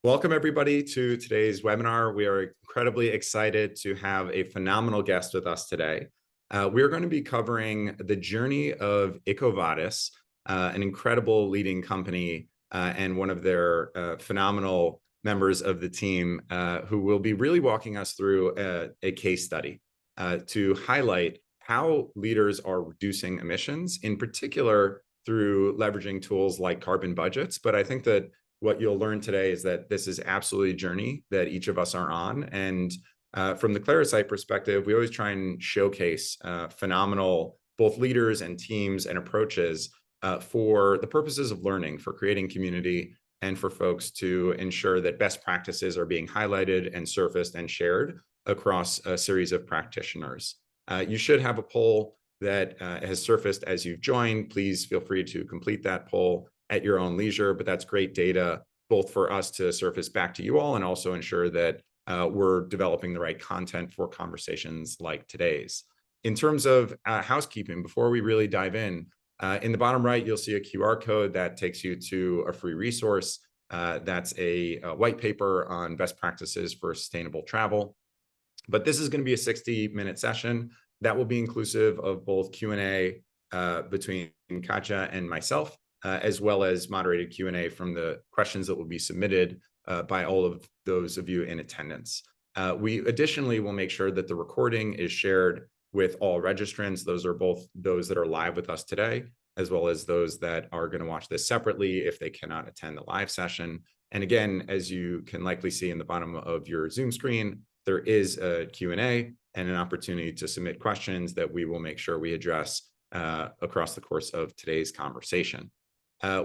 Welcome, everybody, to today's webinar. We are incredibly excited to have a phenomenal guest with us today. We're going to be covering the journey of Ecovadis, an incredible leading company and one of their phenomenal members of the team who will be really walking us through a case study to highlight how leaders are reducing emissions, in particular through leveraging tools like carbon budgets. But I think that what you'll learn today is that this is absolutely a journey that each of us are on. And from the Clarasight perspective, we always try and showcase phenomenal both leaders and teams and approaches for the purposes of learning, for creating community, and for folks to ensure that best practices are being highlighted and surfaced and shared across a series of practitioners. You should have a poll that has surfaced as you've joined. Please feel free to complete that poll at your own leisure, but that's great data, both for us to surface back to you all and also ensure that we're developing the right content for conversations like today's. In terms of housekeeping, before we really dive in the bottom right, you'll see a QR code that takes you to a free resource. That's a white paper on best practices for sustainable travel. But this is going to be a 60-minute session that will be inclusive of both Q&A between Katja and myself, as well as moderated Q&A from the questions that will be submitted by all of those of you in attendance. We additionally will make sure that the recording is shared with all registrants. Those are both those that are live with us today, as well as those that are going to watch this separately if they cannot attend the live session. And again, as you can likely see in the bottom of your Zoom screen, there is a Q&A and an opportunity to submit questions that we will make sure we address across the course of today's conversation.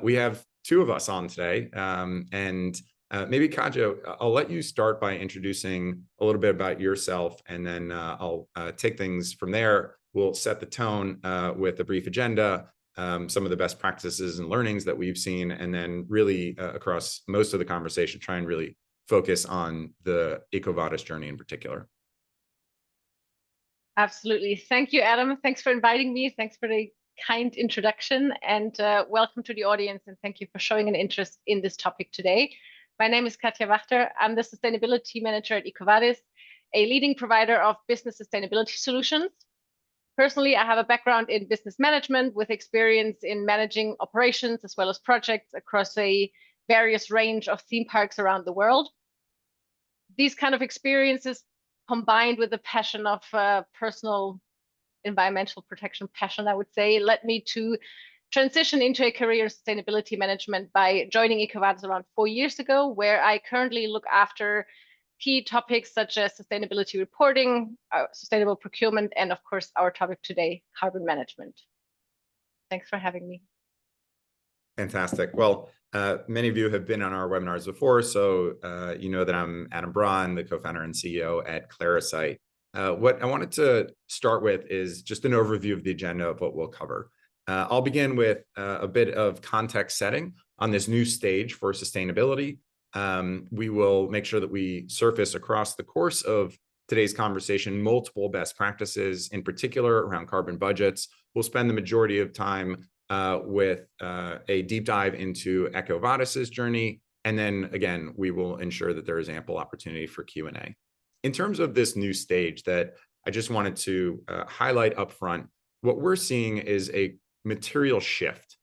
We have two of us on today, and maybe Katja, I'll let you start by introducing a little bit about yourself, and then I'll take things from there. We'll set the tone with a brief agenda, some of the best practices and learnings that we've seen, and then really across most of the conversation, try and really focus on the Ecovadis journey in particular. Absolutely. Thank you, Adam. Thanks for inviting me. Thanks for the kind introduction, and welcome to the audience, and thank you for showing an interest in this topic today. My name is Katja Wachter. I'm the Sustainability Manager at Ecovadis, a leading provider of business sustainability solutions. Personally, I have a background in business management with experience in managing operations as well as projects across a various range of theme parks around the world. These kind of experiences, combined with the passion of personal environmental protection passion, I would say, led me to transition into a career in sustainability management by joining Ecovadis around 4 years ago, where I currently look after key topics such as sustainability reporting, sustainable procurement, and of course, our topic today, carbon management. Thanks for having me. Fantastic. Well, many of you have been on our webinars before, so you know that I'm Adam Braun, the co-founder and CEO at Clarasight. What I wanted to start with is just an overview of the agenda of what we'll cover. I'll begin with a bit of context setting on this new stage for sustainability. We will make sure that we surface across the course of today's conversation multiple best practices, in particular around carbon budgets. We'll spend the majority of time with a deep dive into Ecovadis's journey. And then again, we will ensure that there is ample opportunity for Q&A. In terms of this new stage that I just wanted to highlight up front, what we're seeing is a material shift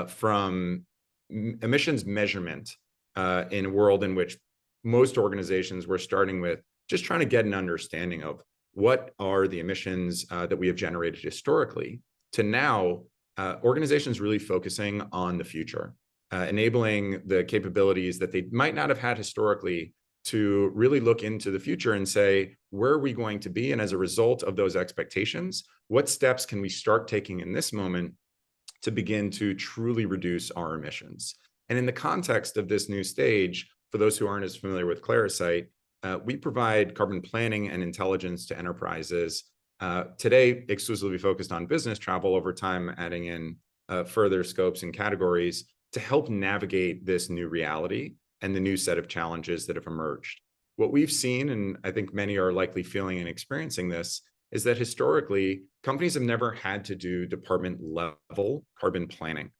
from emissions measurement in a world in which most organizations were starting with just trying to get an understanding of what are the emissions that we have generated historically, to now organizations really focusing on the future, enabling the capabilities that they might not have had historically to really look into the future and say, where are we going to be? And as a result of those expectations, what steps can we start taking in this moment to begin to truly reduce our emissions? And in the context of this new stage, for those who aren't as familiar with Clarasight, we provide carbon planning and intelligence to enterprises, today exclusively focused on business travel, over time adding in further scopes and categories to help navigate this new reality and the new set of challenges that have emerged. What we've seen, and I think many are likely feeling and experiencing this, is that historically, companies have never had to do department level carbon planning.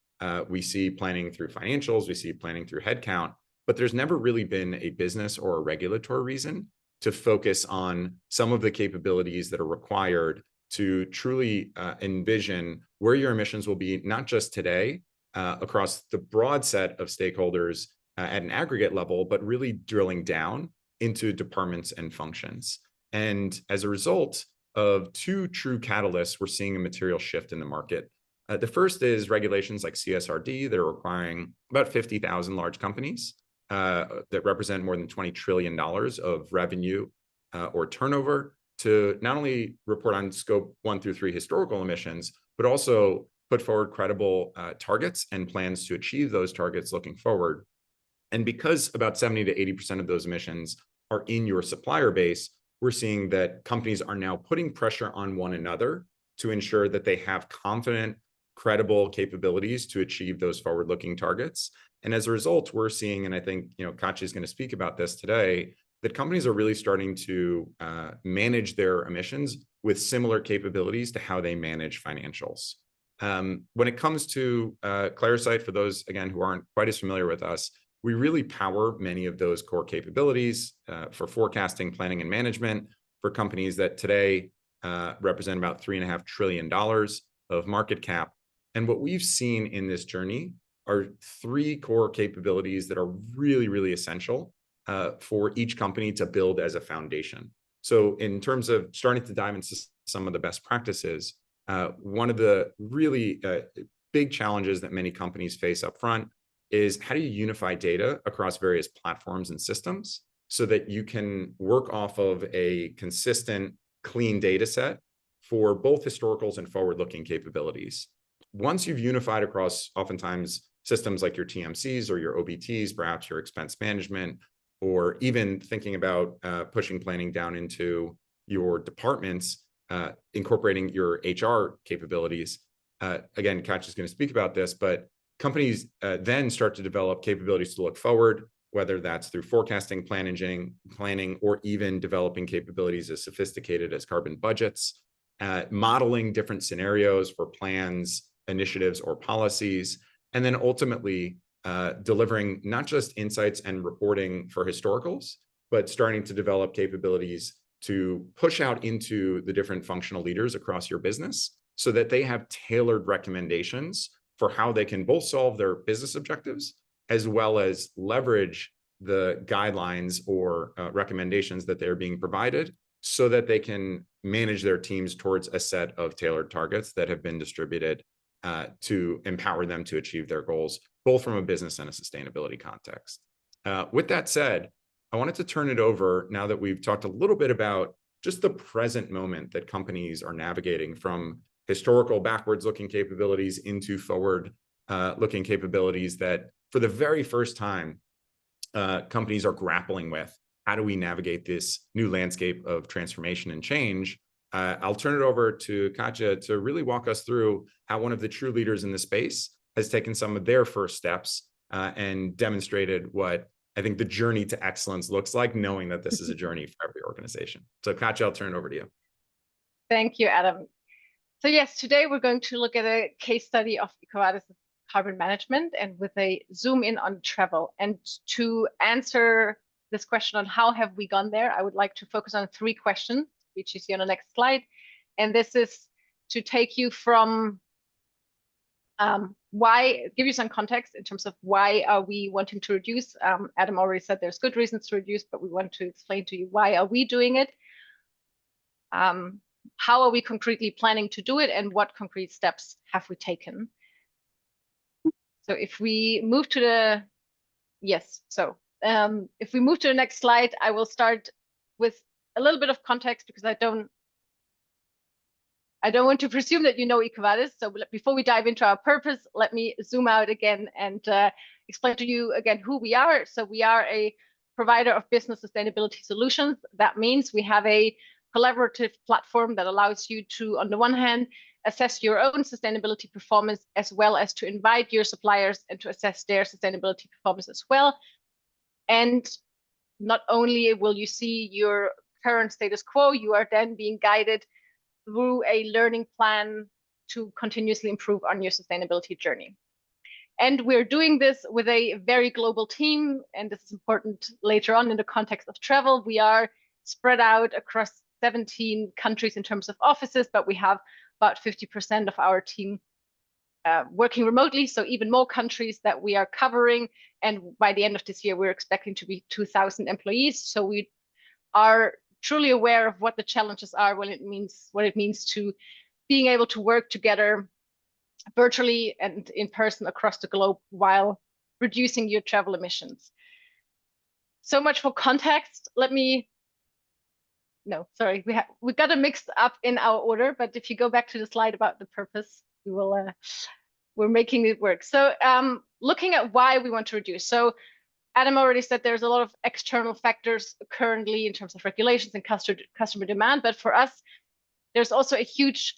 We see planning through financials, we see planning through headcount, but there's never really been a business or a regulatory reason to focus on some of the capabilities that are required to truly envision where your emissions will be, not just today, across the broad set of stakeholders at an aggregate level, but really drilling down into departments and functions. And as a result of two true catalysts, we're seeing a material shift in the market. The first is regulations like CSRD that are requiring about 50,000 large companies that represent more than $20 trillion of revenue or turnover to not only report on scope 1 through 3 historical emissions, but also put forward credible targets and plans to achieve those targets looking forward. And because about 70 to 80% of those emissions are in your supplier base, we're seeing that companies are now putting pressure on one another to ensure that they have confident, credible capabilities to achieve those forward-looking targets. And as a result, we're seeing, and I think Katja is going to speak about this today, that companies are really starting to manage their emissions with similar capabilities to how they manage financials. When it comes to Clarasight, for those, again, who aren't quite as familiar with us, we really power many of those core capabilities for forecasting, planning, and management for companies that today represent about $3.5 trillion of market cap. And what we've seen in this journey are three core capabilities that are really, really essential for each company to build as a foundation. So in terms of starting to dive into some of the best practices, one of the really big challenges that many companies face up front is how do you unify data across various platforms and systems so that you can work off of a consistent, clean data set for both historicals and forward-looking capabilities. Once you've unified across oftentimes systems like your TMCs or your OBTs, perhaps your expense management, or even thinking about pushing planning down into your departments, incorporating your HR capabilities. Again, Katja is going to speak about this, but companies then start to develop capabilities to look forward, whether that's through forecasting, planning, or even developing capabilities as sophisticated as carbon budgets, modeling different scenarios for plans, initiatives, or policies, and then ultimately delivering not just insights and reporting for historicals, but starting to develop capabilities to push out into the different functional leaders across your business so that they have tailored recommendations for how they can both solve their business objectives as well as leverage the guidelines or recommendations that they're being provided so that they can manage their teams towards a set of tailored targets that have been distributed to empower them to achieve their goals, both from a business and a sustainability context. With that said, I wanted to turn it over, now that we've talked a little bit about just the present moment that companies are navigating from historical backwards-looking capabilities into forward-looking capabilities that for the very first time, companies are grappling with. How do we navigate this new landscape of transformation and change? I'll turn it over to Katja to really walk us through how one of the true leaders in the space has taken some of their first steps and demonstrated what I think the journey to excellence looks like, knowing that this is a journey for every organization. So Katja, I'll turn it over to you. Thank you, Adam. So yes, today we're going to look at a case study of Ecovadis carbon management and with a zoom in on travel. And to answer this question on how have we gone there, I would like to focus on three questions, which you see on the next slide. And this is to take you from give you some context in terms of why are we wanting to reduce. Adam already said there's good reasons to reduce, but we want to explain to you why are we doing it. How are we concretely planning to do it, and what concrete steps have we taken? So if we move to the, if we move to the next slide, I will start with a little bit of context because I don't want to presume that you know Ecovadis. So before we dive into our purpose, let me zoom out again and explain to you again who we are. So we are a provider of business sustainability solutions. That means we have a collaborative platform that allows you to, on the one hand, assess your own sustainability performance, as well as to invite your suppliers and to assess their sustainability performance as well. And not only will you see your current status quo, you are then being guided through a learning plan to continuously improve on your sustainability journey. And we're doing this with a very global team. And this is important later on in the context of travel. We are spread out across 17 countries in terms of offices, but we have about 50% of our team working remotely. So even more countries that we are covering. And by the end of this year, we're expecting to be 2,000 employees. So we are truly aware of what the challenges are, what it means to being able to work together virtually and in person across the globe while reducing your travel emissions. So much for context. We got it mixed up in our order, but if you go back to the slide about the purpose, we're making it work. So looking at why we want to reduce. So Adam already said there's a lot of external factors currently in terms of regulations and customer demand, but for us, there's also a huge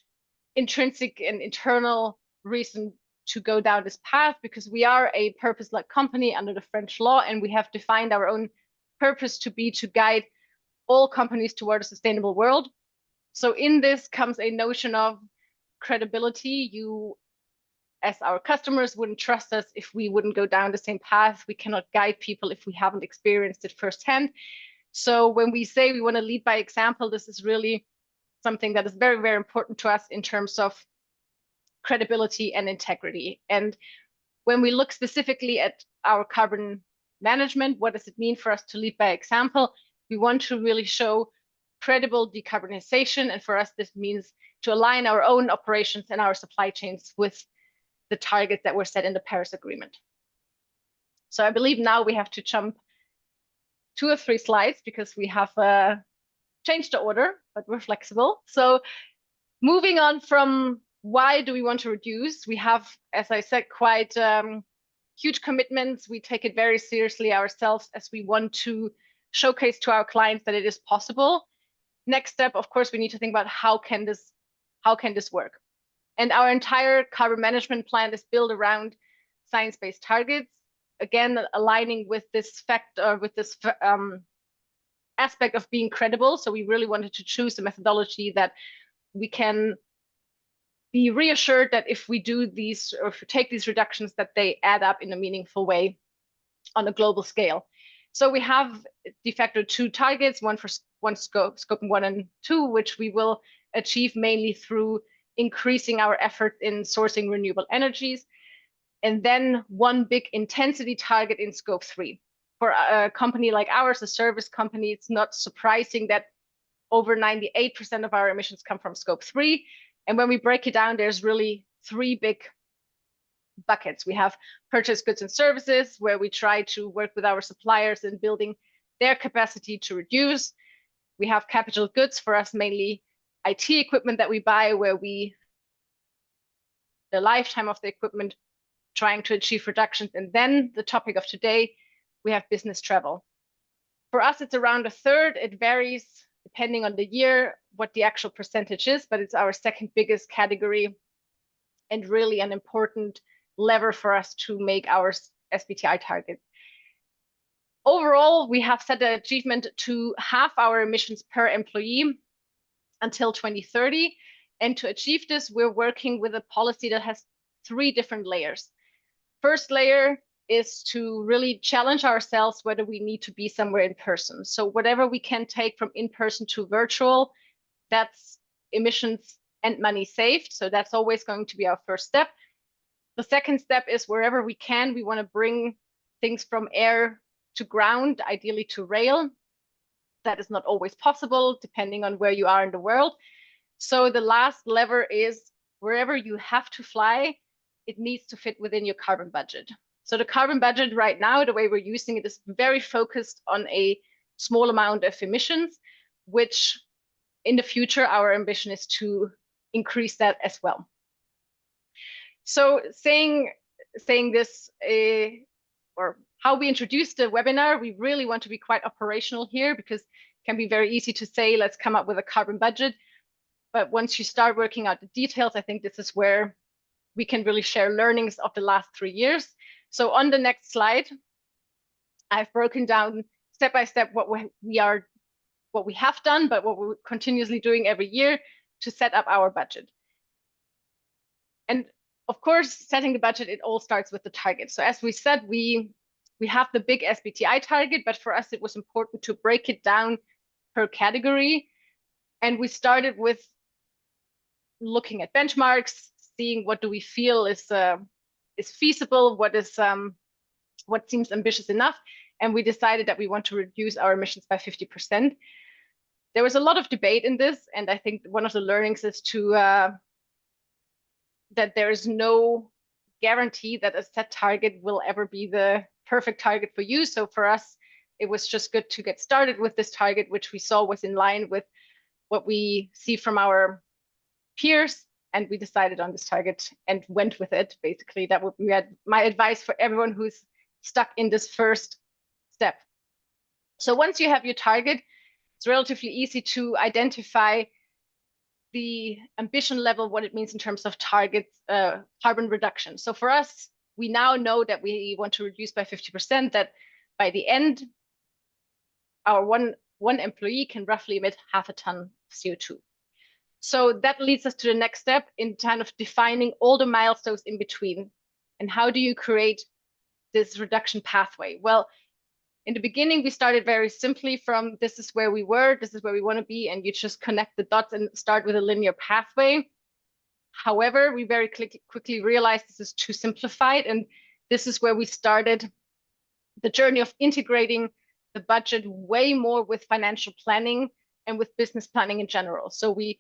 intrinsic and internal reason to go down this path, because we are a purpose-led company under the French law, and we have defined our own purpose to be to guide all companies toward a sustainable world. So in this comes a notion of credibility. You, as our customers, wouldn't trust us if we wouldn't go down the same path. We cannot guide people if we haven't experienced it firsthand. So when we say we want to lead by example, this is really something that is very, very important to us in terms of credibility and integrity. And when we look specifically at our carbon management, what does it mean for us to lead by example? We want to really show credible decarbonization. And for us, this means to align our own operations and our supply chains with the targets that were set in the Paris Agreement. So I believe now we have to jump 2 or 3 slides because we have changed the order, but we're flexible. So moving on from why do we want to reduce? We have, as I said, quite huge commitments. We take it very seriously ourselves as we want to showcase to our clients that it is possible. Next step, of course, we need to think about how can this work? And our entire carbon management plan is built around science-based targets, again, aligning with this aspect of being credible. So we really wanted to choose a methodology that we can be reassured that if we do these, or if we take these reductions, that they add up in a meaningful way on a global scale. So we have de facto 2 targets, one for scope 1 and 2, which we will achieve mainly through increasing our effort in sourcing renewable energies, and then 1 big intensity target in scope 3. For a company like ours, a service company, it's not surprising that over 98% of our emissions come from scope 3. And when we break it down, there's really 3 big buckets. We have purchased goods and services, where we try to work with our suppliers in building their capacity to reduce. We have capital goods, for us mainly IT equipment that we buy, where the lifetime of the equipment, trying to achieve reductions. And then the topic of today, we have business travel. For us, it's around 1/3. It varies depending on the year what the actual percentage is, but it's our 2nd biggest category and really an important lever for us to make our SBTi target. Overall, we have set the achievement to halve our emissions per employee until 2030. And to achieve this, we're working with a policy that has 3 different layers. First layer is to really challenge ourselves whether we need to be somewhere in person. So whatever we can take from in-person to virtual, that's emissions and money saved. So that's always going to be our first step. The second step is wherever we can, we want to bring things from air to ground, ideally to rail. That is not always possible, depending on where you are in the world. So the last lever is wherever you have to fly, it needs to fit within your carbon budget. So the carbon budget right now, the way we're using it, is very focused on a small amount of emissions, which in the future, our ambition is to increase that as well. So saying this, or how we introduced the webinar, we really want to be quite operational here, because it can be very easy to say, let's come up with a carbon budget. But once you start working out the details, I think this is where we can really share learnings of the last 3 years. So on the next slide, I've broken down step by step what we have done, but what we're continuously doing every year to set up our budget. And of course, setting the budget, it all starts with the target. So as we said, we have the big SBTI target, but for us, it was important to break it down per category. And we started with looking at benchmarks, seeing what do we feel is feasible, what seems ambitious enough. And we decided that we want to reduce our emissions by 50%. There was a lot of debate in this, and I think one of the learnings is that there is no guarantee that a set target will ever be the perfect target for you. So for us, it was just good to get started with this target, which we saw was in line with what we see from our peers, and we decided on this target and went with it. Basically, that would be my advice for everyone who's stuck in this first step. So once you have your target, it's relatively easy to identify the ambition level, what it means in terms of targets, carbon reduction. So for us, we now know that we want to reduce by 50%, that by the end, our one employee can roughly emit 0.5 ton of CO2. So that leads us to the next step in kind of defining all the milestones in between. And how do you create this reduction pathway? Well, in the beginning, we started very simply from this is where we were, this is where we want to be, and you just connect the dots and start with a linear pathway. However, we very quickly realized this is too simplified, and this is where we started the journey of integrating the budget way more with financial planning and with business planning in general. So we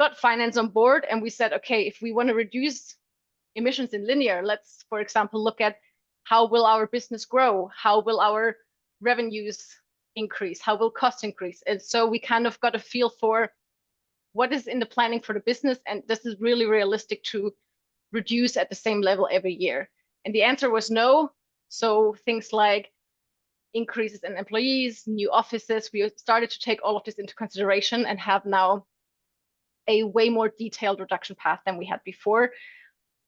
got finance on board and we said, okay, if we want to reduce emissions in linear, let's, for example, look at how will our business grow? How will our revenues increase? How will costs increase? And so we kind of got a feel for what is in the planning for the business, and this is really realistic to reduce at the same level every year. And the answer was no. So things like increases in employees, new offices, we started to take all of this into consideration and have now a way more detailed reduction path than we had before.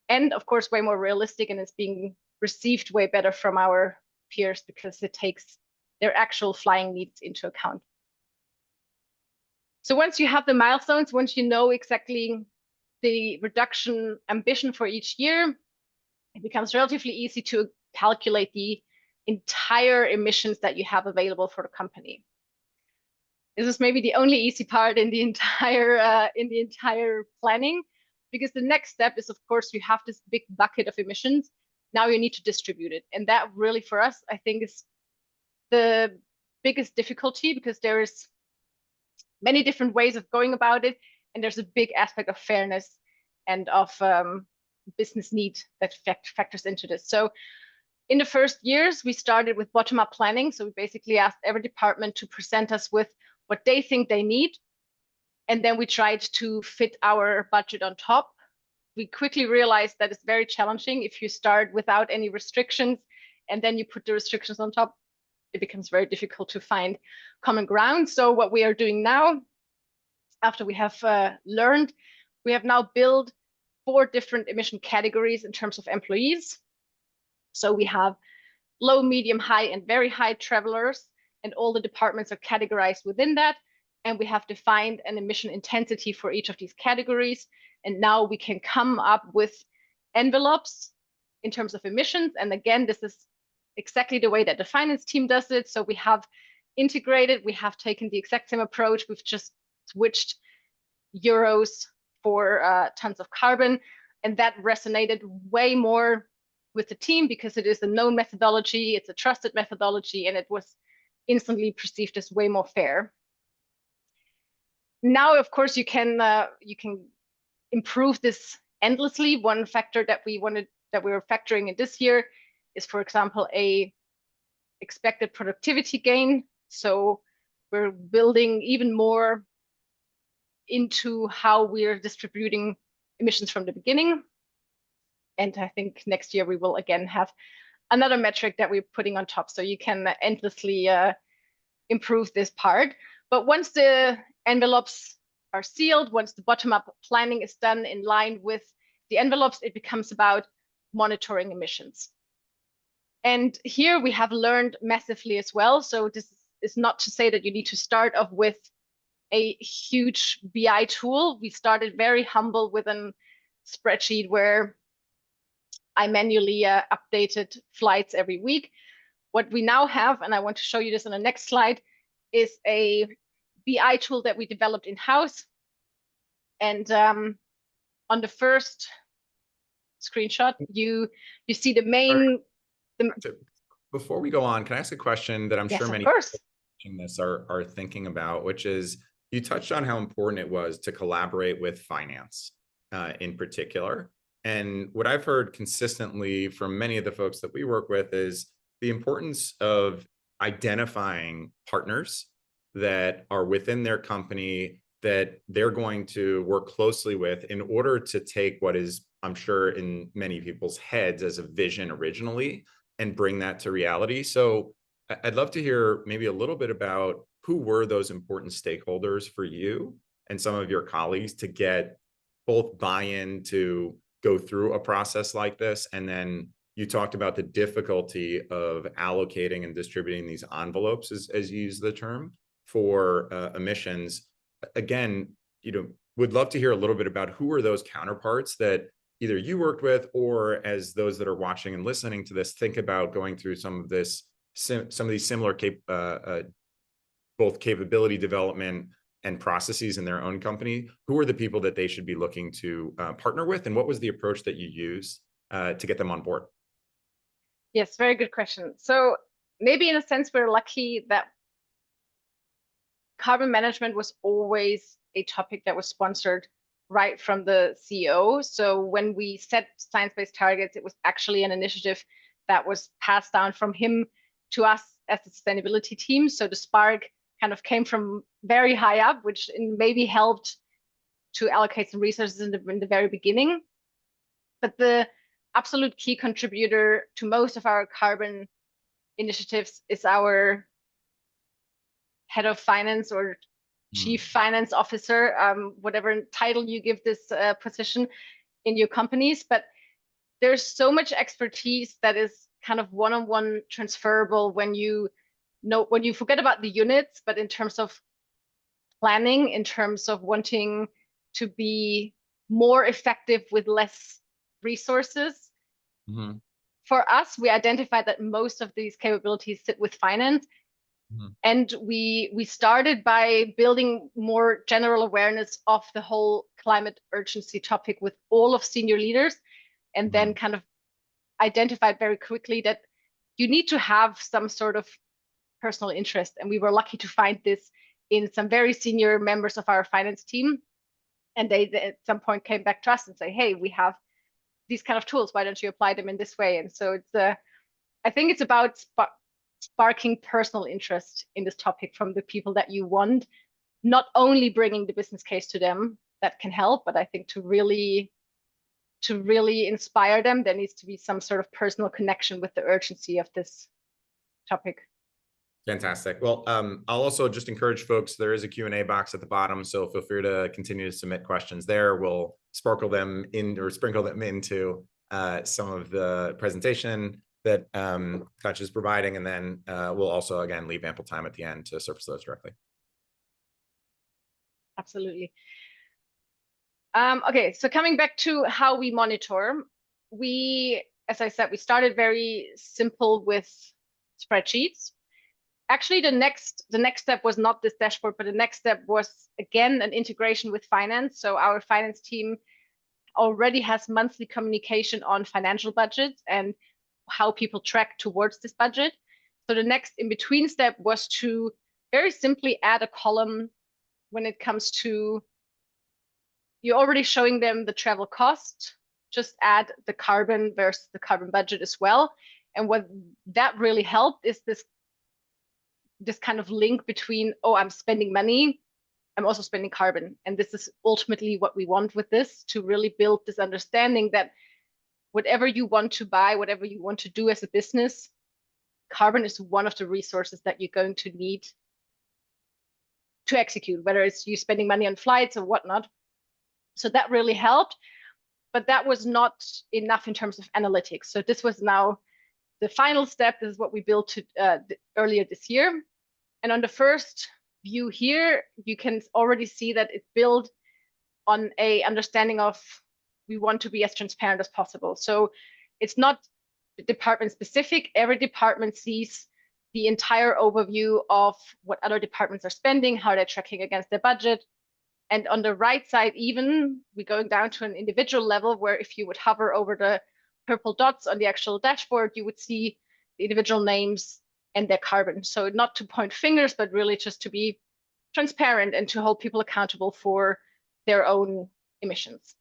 And of course, way more realistic, and it's being received way better from our peers because it takes their actual flying needs into account. So once you have the milestones, once you know exactly the reduction ambition for each year, it becomes relatively easy to calculate the entire emissions that you have available for the company. This is maybe the only easy part in the entire planning, because the next step is, of course, you have this big bucket of emissions. Now you need to distribute it. And that really, for us, I think is the biggest difficulty, because there is many different ways of going about it. And there's a big aspect of fairness and of business need that factors into this. So in the first years, we started with bottom-up planning. So we basically asked every department to present us with what they think they need. And then we tried to fit our budget on top. We quickly realized that it's very challenging if you start without any restrictions and then you put the restrictions on top. It becomes very difficult to find common ground. So what we are doing now, after we have learned, we have now built 4 different emission categories in terms of employees. So we have low, medium, high, and very high travelers, and all the departments are categorized within that. And we have defined an emission intensity for each of these categories. And now we can come up with envelopes in terms of emissions. And again, this is exactly the way that the finance team does it. So we have integrated, we have taken the exact same approach. We've just switched euros for tons of carbon. And that resonated way more with the team because it is a known methodology, it's a trusted methodology, and it was instantly perceived as way more fair. Now, of course, you can improve this endlessly. One factor that we were factoring in this year is, for example, a expected productivity gain. So we're building even more into how we're distributing emissions from the beginning. And I think next year we will again have another metric that we're putting on top. So you can endlessly improve this part. But once the envelopes are sealed, once the bottom-up planning is done in line with the envelopes, it becomes about monitoring emissions. And here we have learned massively as well. So this is not to say that you need to start off with a huge BI tool. We started very humble with a spreadsheet where I manually updated flights every week. What we now have, and I want to show you this on the next slide, is a BI tool that we developed in-house. And on the first screenshot, you see the main. Before we go on, can I ask a question that I'm sure many people watching this are thinking about, which is, you touched on how important it was to collaborate with finance in particular. And what I've heard consistently from many of the folks that we work with is the importance of identifying partners that are within their company that they're going to work closely with in order to take what is, I'm sure, in many people's heads as a vision originally and bring that to reality. So I'd love to hear maybe a little bit about who were those important stakeholders for you and some of your colleagues to get both buy-in to go through a process like this. And then you talked about the difficulty of allocating and distributing these envelopes, as you use the term, for emissions. Again, would love to hear a little bit about who are those counterparts that either you worked with, or as those that are watching and listening to this think about going through some of these similar both capability development and processes in their own company. Who are the people that they should be looking to partner with, and what was the approach that you used to get them on board? Yes, very good question. So maybe in a sense, we're lucky that carbon management was always a topic that was sponsored right from the CEO. So when we set science-based targets, it was actually an initiative that was passed down from him to us as the sustainability team. So the spark kind of came from very high up, which maybe helped to allocate some resources in the very beginning. But the absolute key contributor to most of our carbon initiatives is our head of finance or chief finance officer, whatever title you give this position in your companies. But there's so much expertise that is kind of one-on-one transferable when you forget about the units, but in terms of planning, in terms of wanting to be more effective with less resources. Mm-hmm. For us, we identified that most of these capabilities sit with finance. Mm-hmm. And we started by building more general awareness of the whole climate urgency topic with all of senior leaders, and mm-hmm. then kind of identified very quickly that you need to have some sort of personal interest. And we were lucky to find this in some very senior members of our finance team. And they at some point came back to us and say, hey, we have these kind of tools. Why don't you apply them in this way? And so it's I think it's about sparking personal interest in this topic from the people that you want, not only bringing the business case to them that can help, but I think to really inspire them, there needs to be some sort of personal connection with the urgency of this topic. Fantastic. Well, I'll also just encourage folks, there is a Q&A box at the bottom, so feel free to continue to submit questions there. We'll sprinkle them into some of the presentation that Katja is providing, and then we'll also, again, leave ample time at the end to surface those directly. Absolutely. Okay, so coming back to how we monitor, as I said, we started very simple with spreadsheets. Actually, the next step was not this dashboard, but the next step was, again, an integration with finance. So our finance team already has monthly communication on financial budgets and how people track towards this budget. So the next in-between step was to very simply add a column when it comes to, you're already showing them the travel cost, just add the carbon versus the carbon budget as well. And what that really helped is this kind of link between, oh, I'm spending money, I'm also spending carbon. And this is ultimately what we want with this, to really build this understanding that whatever you want to buy, whatever you want to do as a business, carbon is one of the resources that you're going to need to execute, whether it's you spending money on flights or whatnot. So that really helped, but that was not enough in terms of analytics. So this was now the final step. This is what we built earlier this year. And on the first view here, you can already see that it's built on a understanding of, we want to be as transparent as possible. So it's not department specific. Every department sees the entire overview of what other departments are spending, how they're tracking against their budget. And on the right side, even we're going down to an individual level where if you would hover over the purple dots on the actual dashboard, you would see the individual names and their carbon. So not to point fingers, but really just to be transparent and to hold people accountable for their own emissions.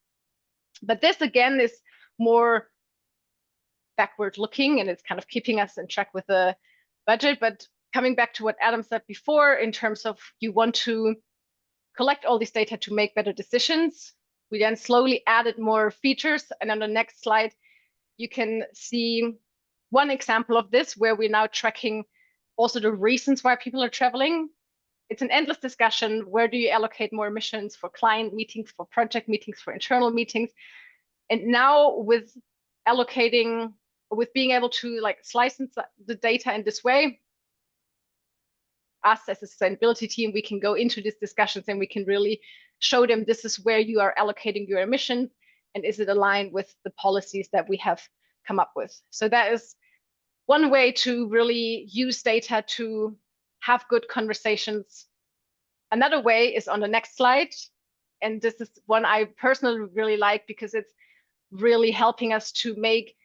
But this again is more backward looking, and it's kind of keeping us in track with the budget. But coming back to what Adam said before, in terms of you want to collect all this data to make better decisions, we then slowly added more features. And on the next slide, you can see one example of this, where we're now tracking also the reasons why people are traveling. It's an endless discussion. Where do you allocate more emissions for client meetings, for project meetings, for internal meetings? And now with allocating, with being able to like slice the data in this way, us as a sustainability team, we can go into these discussions and we can really show them this is where you are allocating your emissions, and is it aligned with the policies that we have come up with. So that is one way to really use data to have good conversations. Another way is on the next slide. And this is one I personally really like, because it's really helping us to make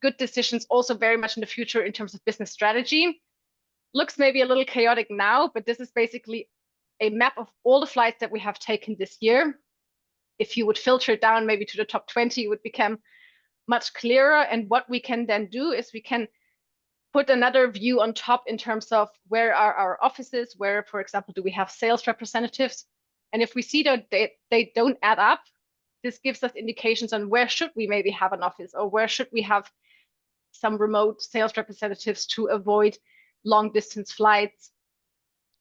good decisions also very much in the future in terms of business strategy. Looks maybe a little chaotic now, but this is basically a map of all the flights that we have taken this year. If you would filter it down maybe to the top 20, it would become much clearer. And what we can then do is we can put another view on top in terms of where are our offices, where, for example, do we have sales representatives? And if we see that they don't add up, this gives us indications on where should we maybe have an office, or where should we have some remote sales representatives to avoid long distance flights,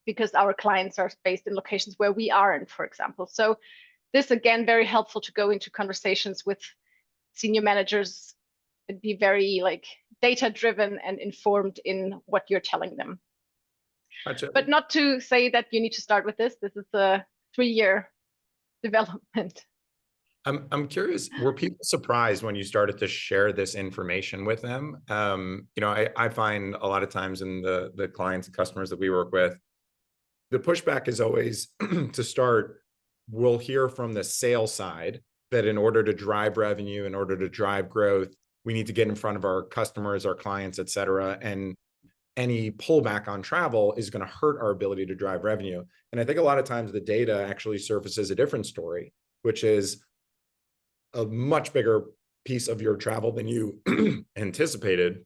because our clients are based in locations where we aren't, for example. So this, again, very helpful to go into conversations with senior managers and be very like data driven and informed in what you're telling them. Gotcha. But not to say that you need to start with this. This is a 3-year development. I'm curious, were people surprised when you started to share this information with them? I find a lot of times in the clients and customers that we work with, the pushback is always to start, we'll hear from the sales side that in order to drive revenue, in order to drive growth, we need to get in front of our customers, our clients, et cetera. And any pullback on travel is going to hurt our ability to drive revenue. And I think a lot of times the data actually surfaces a different story, which is a much bigger piece of your travel than you anticipated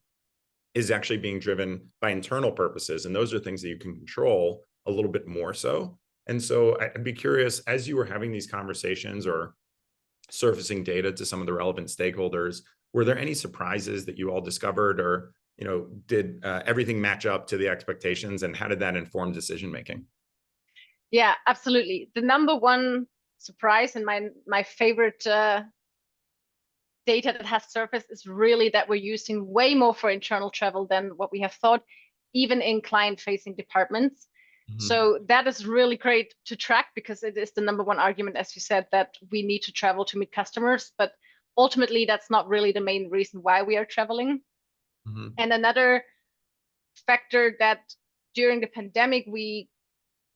is actually being driven by internal purposes. And those are things that you can control a little bit more so. And so I'd be curious, as you were having these conversations or surfacing data to some of the relevant stakeholders, were there any surprises that you all discovered, or did everything match up to the expectations, and how did that inform decision making? Yeah, absolutely. The number one surprise and my favorite data that has surfaced is really that we're using way more for internal travel than what we have thought, even in client-facing departments. Mm-hmm. So that is really great to track, because it is the number one argument, as you said, that we need to travel to meet customers. But ultimately, that's not really the main reason why we are traveling. Mm-hmm. And another factor that during the pandemic, we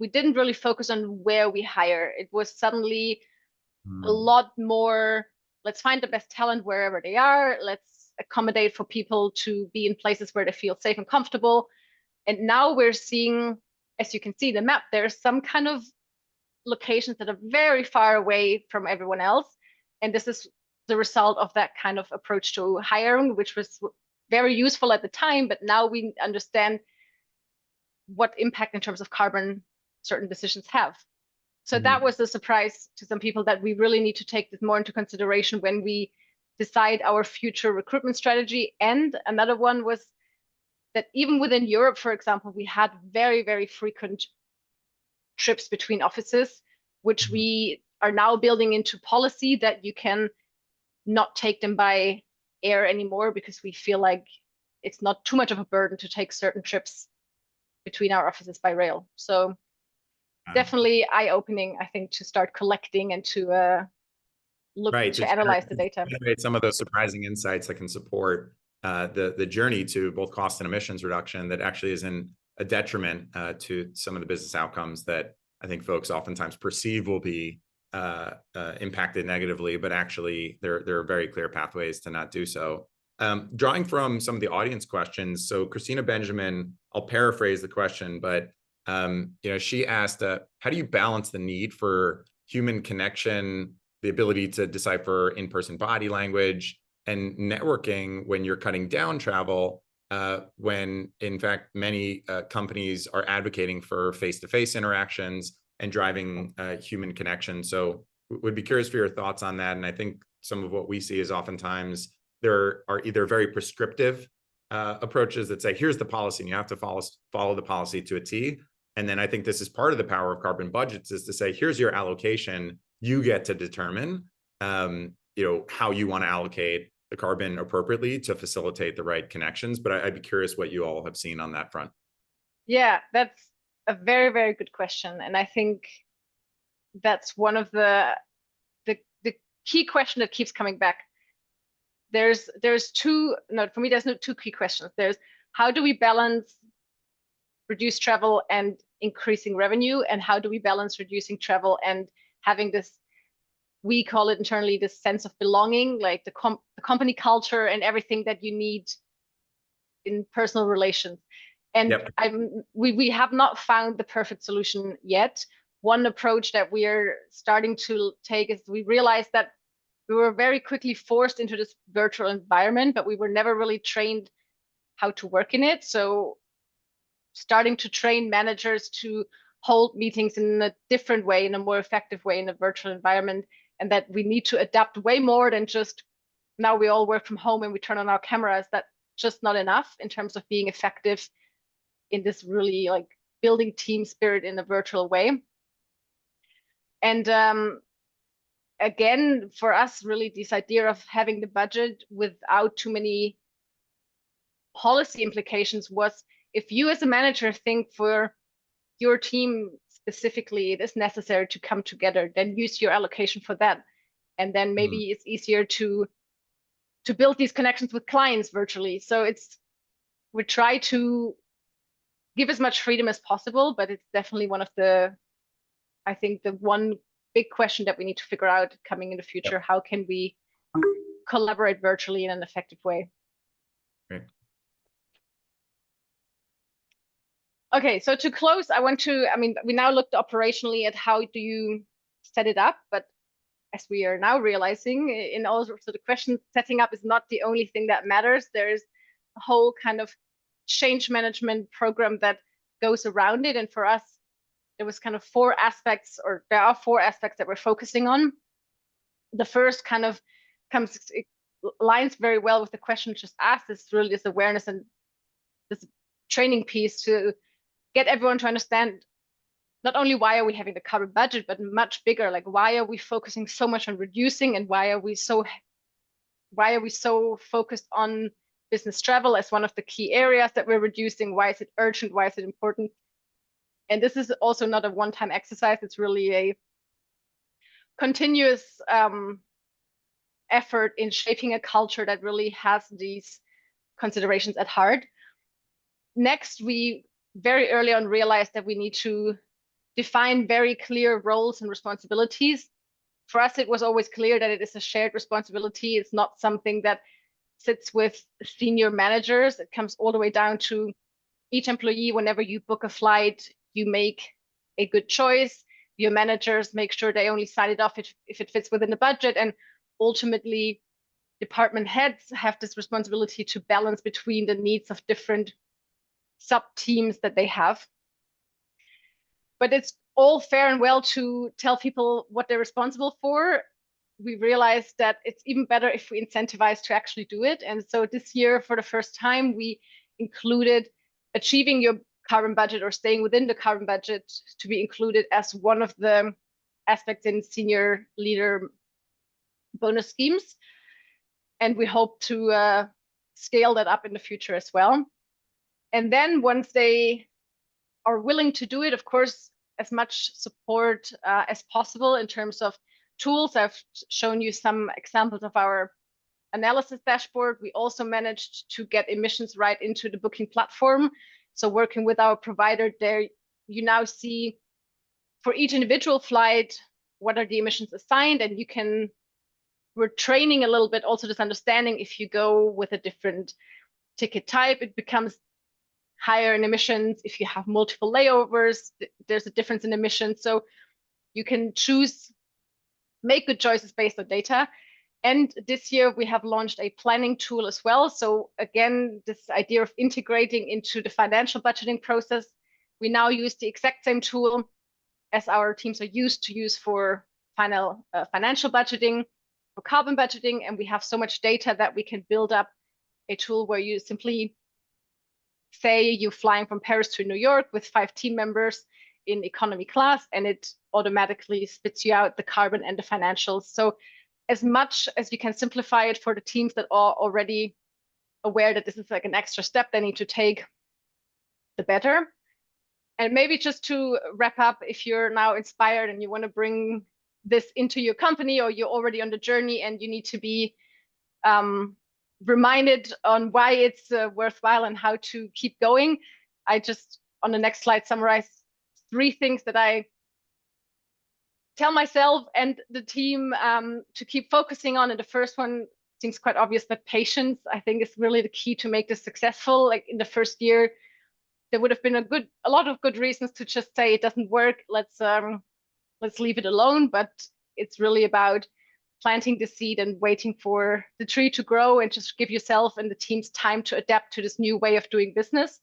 didn't really focus on where we hire. It was suddenly a lot more, let's find the best talent wherever they are. Let's accommodate for people to be in places where they feel safe and comfortable. And now we're seeing, as you can see the map, there's some kind of locations that are very far away from everyone else. And this is the result of that kind of approach to hiring, which was very useful at the time, but now we understand what impact in terms of carbon certain decisions have. So that was a surprise to some people, that we really need to take this more into consideration when we decide our future recruitment strategy. And another one was that even within Europe, for example, we had very, very frequent trips between offices, which we are now building into policy, that you can not take them by air anymore, because we feel like it's not too much of a burden to take certain trips between our offices by rail. So definitely eye-opening, I think, to start collecting and to look Right, to analyze the data. generate some of those surprising insights that can support the journey to both cost and emissions reduction that actually isn't a detriment to some of the business outcomes that I think folks oftentimes perceive will be impacted negatively, but actually there are very clear pathways to not do so. Drawing from some of the audience questions, so Christina Benjamin, I'll paraphrase the question, but she asked, how do you balance the need for human connection, the ability to decipher in-person body language, and networking when you're cutting down travel, when in fact many companies are advocating for face-to-face interactions and driving human connection? So would be curious for your thoughts on that. And I think some of what we see is oftentimes there are either very prescriptive approaches that say, here's the policy and you have to follow the policy to a T. And then I think this is part of the power of carbon budgets, is to say, here's your allocation. You get to determine how you want to allocate the carbon appropriately to facilitate the right connections. But I'd be curious what you all have seen on that front. Yeah, that's a very, very good question. And I think that's one of the key question that keeps coming back. There's two key questions. There's how do we balance reduce travel and increasing revenue, and how do we balance reducing travel and having this, we call it internally, this sense of belonging, like the company culture and everything that you need in personal relations. And yep. We have not found the perfect solution yet. One approach that we are starting to take is we realized that we were very quickly forced into this virtual environment, but we were never really trained how to work in it. So starting to train managers to hold meetings in a different way, in a more effective way in a virtual environment, and that we need to adapt way more than just now we all work from home and we turn on our cameras. That's just not enough in terms of being effective in this really like building team spirit in a virtual way. And again, for us, really this idea of having the budget without too many policy implications was, if you as a manager think for your team specifically it is necessary to come together, then use your allocation for that. And then maybe it's easier to build these connections with clients virtually. So we try to give as much freedom as possible, but it's definitely one of I think the one big question that we need to figure out coming in the future. Yep. How can we collaborate virtually in an effective way? Great. Okay, so to close, we now looked operationally at how do you set it up, but as we are now realizing in all sorts of the questions, setting up is not the only thing that matters. There's a whole kind of change management program that goes around it. And for us, there was kind of there are four aspects that we're focusing on. The first kind of lines very well with the question just asked, is really this awareness and this training piece to get everyone to understand not only why are we having the carbon budget, but much bigger, like why are we focusing so much on reducing, and why are we so focused on business travel as one of the key areas that we're reducing? Why is it urgent? Why is it important? And this is also not a one-time exercise. It's really a continuous effort in shaping a culture that really has these considerations at heart. Next, we very early on realized that we need to define very clear roles and responsibilities. For us, it was always clear that it is a shared responsibility. It's not something that sits with senior managers. It comes all the way down to each employee. Whenever you book a flight, you make a good choice. Your managers make sure they only sign it off if it fits within the budget. And ultimately, department heads have this responsibility to balance between the needs of different sub-teams that they have. But it's all fair and well to tell people what they're responsible for. We realized that it's even better if we incentivize to actually do it. And so this year, for the first time, we included achieving your carbon budget or staying within the carbon budget to be included as one of the aspects in senior leader bonus schemes. And we hope to scale that up in the future as well. And then once they are willing to do it, of course, as much support as possible in terms of tools. I've shown you some examples of our analysis dashboard. We also managed to get emissions right into the booking platform. So working with our provider there, you now see for each individual flight, what are the emissions assigned, and we're training a little bit also this understanding. If you go with a different ticket type, it becomes higher in emissions. If you have multiple layovers, there's a difference in emissions. So you can make good choices based on data. And this year we have launched a planning tool as well. So again, this idea of integrating into the financial budgeting process, we now use the exact same tool as our teams are used to use for financial budgeting, for carbon budgeting. And we have so much data that we can build up a tool where you simply say you're flying from Paris to New York with 5 team members in economy class, and it automatically spits you out the carbon and the financials. So as much as we can simplify it for the teams that are already aware that this is like an extra step they need to take, the better. And maybe just to wrap up, if you're now inspired and you want to bring this into your company, or you're already on the journey and you need to be reminded on why it's worthwhile and how to keep going, I just, on the next slide, summarize 3 things that I tell myself and the team to keep focusing on. And the first one seems quite obvious, but patience, I think, is really the key to make this successful. Like in the first year, there would have been a lot of good reasons to just say it doesn't work. Let's leave it alone. But it's really about planting the seed and waiting for the tree to grow, and just give yourself and the teams time to adapt to this new way of doing business.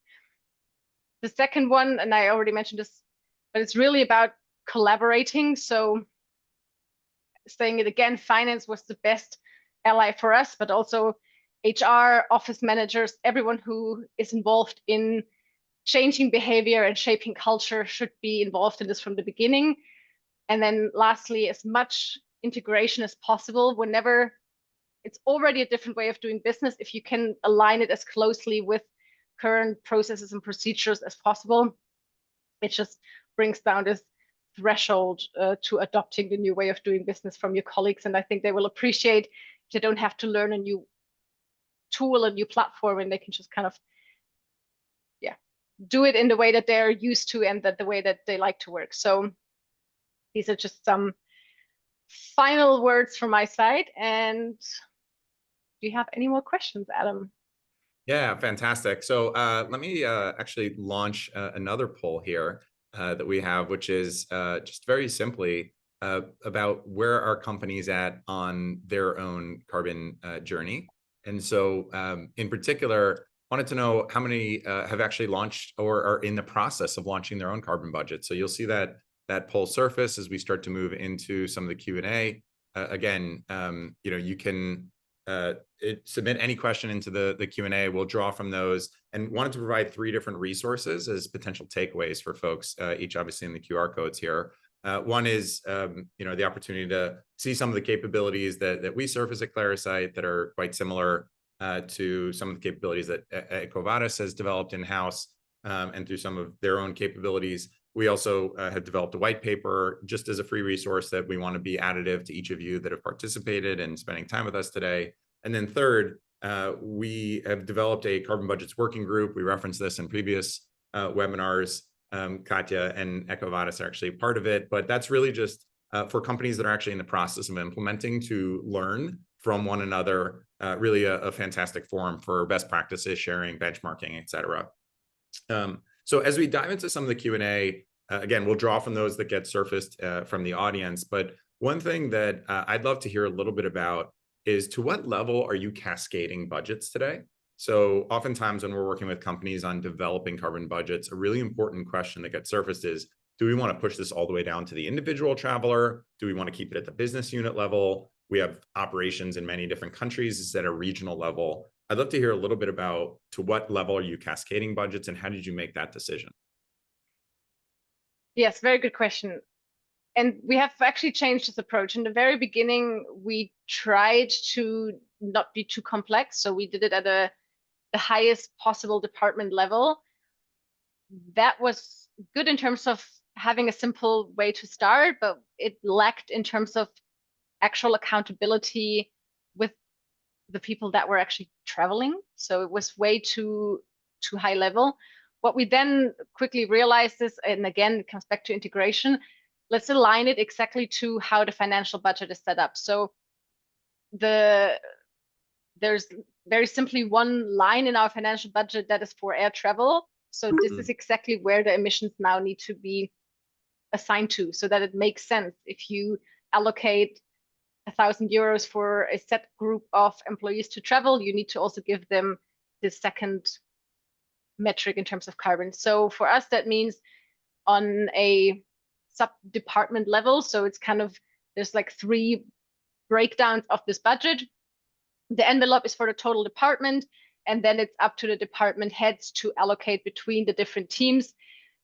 The second one, and I already mentioned this, but it's really about collaborating. So saying it again, finance was the best ally for us, but also HR, office managers, everyone who is involved in changing behavior and shaping culture should be involved in this from the beginning. And then lastly, as much integration as possible. Whenever it's already a different way of doing business, if you can align it as closely with current processes and procedures as possible, it just brings down this threshold to adopting the new way of doing business from your colleagues. And I think they will appreciate they don't have to learn a new tool, a new platform, and they can just kind of do it in the way that they're used to and that the way that they like to work. So these are just some final words from my side. And do you have any more questions, Adam? Yeah, fantastic. So let me actually launch another poll here that we have, which is just very simply about where are companies at on their own carbon journey. And so in particular, wanted to know how many have actually launched or are in the process of launching their own carbon budget. So you'll see that poll surface as we start to move into some of the Q&A. Again, you can submit any question into the Q&A. We'll draw from those, and wanted to provide 3 different resources as potential takeaways for folks, each obviously in the QR codes here. One is, the opportunity to see some of the capabilities that we surface at Clarasight that are quite similar to some of the capabilities that Ecovadis has developed in-house, and through some of their own capabilities. We also have developed a white paper just as a free resource that we want to be additive to each of you that have participated and spending time with us today. And then third, we have developed a carbon budgets working group. We referenced this in previous webinars. Katja and Ecovadis are actually part of it, but that's really just for companies that are actually in the process of implementing to learn from one another. Really a fantastic forum for best practices, sharing, benchmarking, et cetera. So as we dive into some of the Q&A, again, we'll draw from those that get surfaced from the audience. But one thing that I'd love to hear a little bit about is, to what level are you cascading budgets today? So oftentimes when we're working with companies on developing carbon budgets, a really important question that gets surfaced is, do we want to push this all the way down to the individual traveler? Do we want to keep it at the business unit level? We have operations in many different countries. Is at a regional level? I'd love to hear a little bit about, to what level are you cascading budgets, and how did you make that decision? Yes, very good question. And we have actually changed this approach. In the very beginning, we tried to not be too complex. So we did it at the highest possible department level. That was good in terms of having a simple way to start, but it lacked in terms of actual accountability with the people that were actually traveling. So it was way too high level. What we then quickly realized is, and again, it comes back to integration, let's align it exactly to how the financial budget is set up. So there's very simply one line in our financial budget that is for air travel. So this is exactly where the emissions now need to be assigned to, so that it makes sense. If you allocate 1,000 euros for a set group of employees to travel, you need to also give them the second metric in terms of carbon. So for us, that means on a sub-department level. So it's kind of, there's like 3 breakdowns of this budget. The envelope is for the total department, and then it's up to the department heads to allocate between the different teams,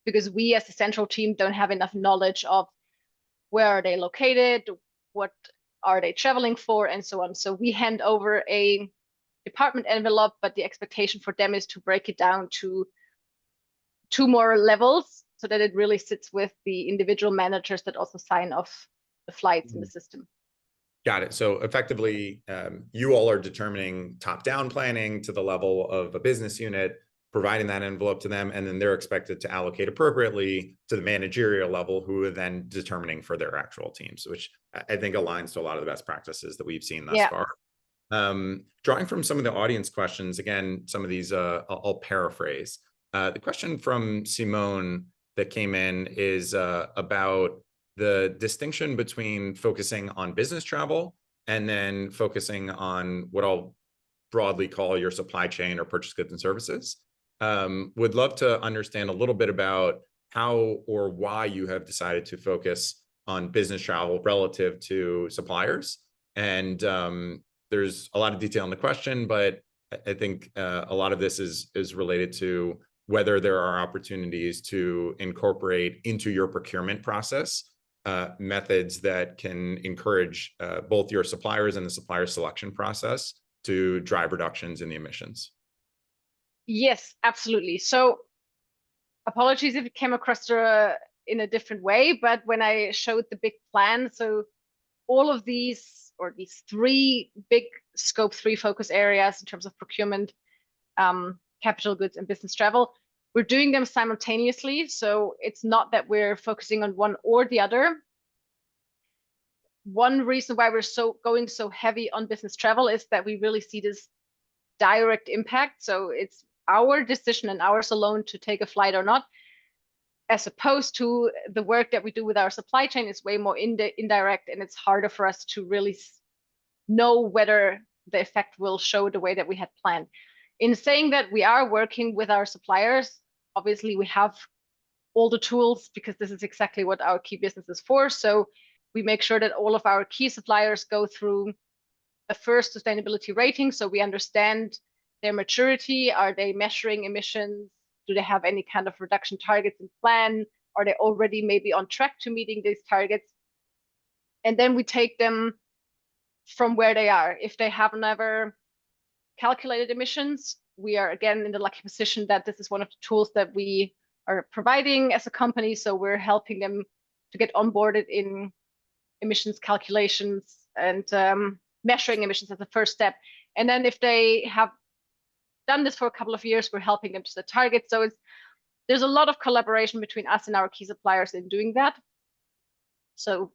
because we as a central team don't have enough knowledge of where are they located, what are they traveling for, and so on. So we hand over a department envelope, but the expectation for them is to break it down to 2 more levels so that it really sits with the individual managers that also sign off the flights in the system. Got it. So effectively, you all are determining top-down planning to the level of a business unit, providing that envelope to them, and then they're expected to allocate appropriately to the managerial level, who are then determining for their actual teams, which I think aligns to a lot of the best practices that we've seen thus far. Drawing from some of the audience questions, again, some of these I'll paraphrase. The question from Simone that came in is about the distinction between focusing on business travel and then focusing on what I'll broadly call your supply chain or purchase goods and services. Would love to understand a little bit about how or why you have decided to focus on business travel relative to suppliers. And there's a lot of detail in the question, but I think a lot of this is related to whether there are opportunities to incorporate into your procurement process methods that can encourage both your suppliers and the supplier selection process to drive reductions in the emissions. Yes, absolutely. So apologies if it came across in a different way, but when I showed the big plan, so all of these, or these 3 big scope 3 focus areas in terms of procurement, capital goods and business travel, we're doing them simultaneously. So it's not that we're focusing on one or the other. One reason why we're going so heavy on business travel is that we really see this direct impact. So it's our decision and ours alone to take a flight or not, as opposed to the work that we do with our supply chain is way more indirect, and it's harder for us to really know whether the effect will show the way that we had planned. In saying that, we are working with our suppliers. Obviously, we have all the tools because this is exactly what our key business is for. So we make sure that all of our key suppliers go through a first sustainability rating, so we understand their maturity. Are they measuring emissions? Do they have any kind of reduction targets in plan? Are they already maybe on track to meeting these targets? And then we take them from where they are. If they have never calculated emissions, we are again in the lucky position that this is one of the tools that we are providing as a company. So we're helping them to get onboarded in emissions calculations and measuring emissions as the first step. And then if they have done this for a couple of years, we're helping them to the target. So there's a lot of collaboration between us and our key suppliers in doing that. So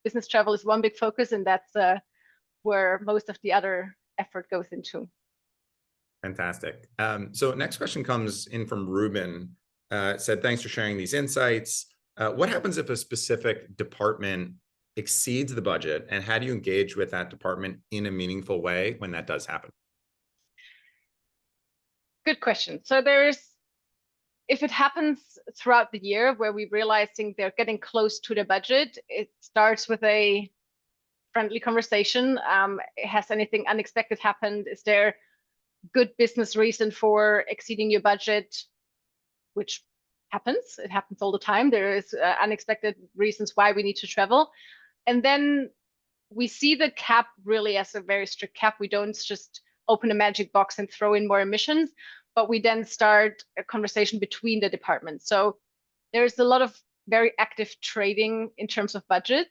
business travel is one big focus, and that's where most of the other effort goes into. Fantastic. So next question comes in from Ruben. Said, thanks for sharing these insights. What happens if a specific department exceeds the budget, and how do you engage with that department in a meaningful way when that does happen? Good question. So if it happens throughout the year where we're realizing they're getting close to the budget, it starts with a friendly conversation. Has anything unexpected happened? Is there good business reason for exceeding your budget? Which happens. It happens all the time. There is unexpected reasons why we need to travel. And then we see the cap really as a very strict cap. We don't just open a magic box and throw in more emissions, but we then start a conversation between the departments. So there's a lot of very active trading in terms of budgets,